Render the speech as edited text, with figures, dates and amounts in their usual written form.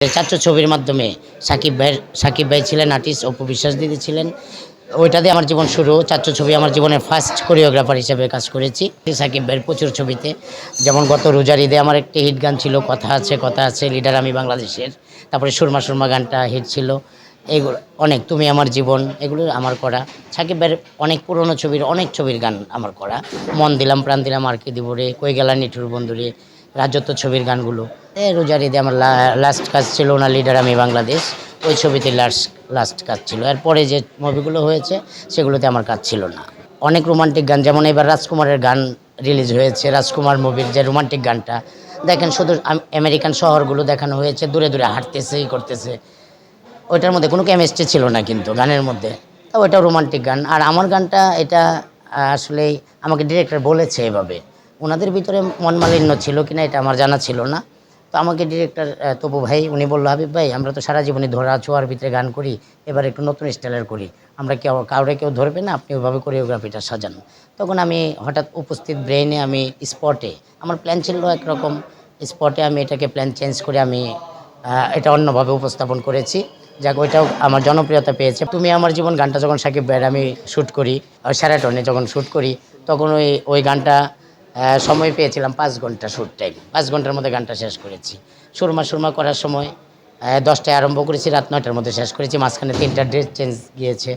চাচ্চু ছবির মাধ্যমে সাকিব ভাই ছিলেন আর্টিস্ট, অপু বিশ্বাস দিদি ছিলেন। ওইটা দিয়ে আমার জীবন শুরু। চাচ্চু ছবি আমার জীবনের ফার্স্ট কোরিওগ্রাফার হিসেবে কাজ করেছি সাকিব ভাইয়ের প্রচুর ছবিতে। যেমন গত রোজার ঈদে আমার একটি হিট গান ছিল কথা আছে লিডার আমি বাংলাদেশের। তারপরে সুরমা সুরমা গানটা হিট ছিল। এগুলো অনেক, তুমি আমার জীবন, এগুলো আমার করা। সাকিব ভাইয়ের অনেক পুরনো ছবির অনেক ছবির গান আমার করা। মন দিলাম প্রাণ দিলাম আর কি দিব রে, কই গেলা নিঠুর বন্ধুরে, রাজত্ব ছবির গানগুলো। রোজার ঈদে আমার লাস্ট কাজ ছিল ওনার লিডার আমি বাংলাদেশ। ওই ছবিতে লাস্ট কাজ ছিল। এরপরে যে মুভিগুলো হয়েছে সেগুলোতে আমার কাজ ছিল না। অনেক রোমান্টিক গান, যেমন এবার রাজকুমারের গান রিলিজ হয়েছে। রাজকুমার মুভির যে রোমান্টিক গানটা দেখেন, শুধু আমেরিকান শহরগুলো দেখানো হয়েছে, দূরে দূরে হাঁটতেছে করতেছে। ওইটার মধ্যে কোনো কেমিস্ট্রি ছিল না কিন্তু গানের মধ্যে। তো ওইটা রোমান্টিক গান। আর আমার গানটা এটা আসলেই আমাকে ডিরেক্টর বলেছে এভাবে। ওনাদের ভিতরে মন মালিন্য ছিল কিনা এটা আমার জানা ছিল না। তো আমাকে ডিরেক্টর তপু ভাই উনি বললো, হাবিব ভাই আমরা তো সারা জীবনে ধরা ছোঁয়ার ভিতরে গান করি, এবার একটু নতুন স্টাইলের করি। আমরা কেউ ধরবে না, আপনি ওইভাবে কোরিওগ্রাফিটা সাজান। তখন আমি হঠাৎ উপস্থিত ব্রেইনে আমি স্পটে, আমার প্ল্যান ছিল একরকম, স্পটে আমি এটাকে প্ল্যান চেঞ্জ করে আমি এটা অন্যভাবে উপস্থাপন করেছি। যাক, ওইটাও আমার জনপ্রিয়তা পেয়েছে। তুমি আমার জীবন গানটা যখন সাকিব ভাইয়ের আমি শ্যুট করি, শ্যারাটনে যখন শ্যুট করি, তখন ওই গানটা সময় পেয়েছিলাম 5 ঘন্টা শ্যুট টাইম। 5 ঘন্টার মধ্যে গানটা শেষ করেছি। সুরমা সুরমা করার সময় 10টায় আরম্ভ করেছি, রাত 9টার মধ্যে শেষ করেছি। মাঝখানে 3টা ড্রেস চেঞ্জ গিয়েছে।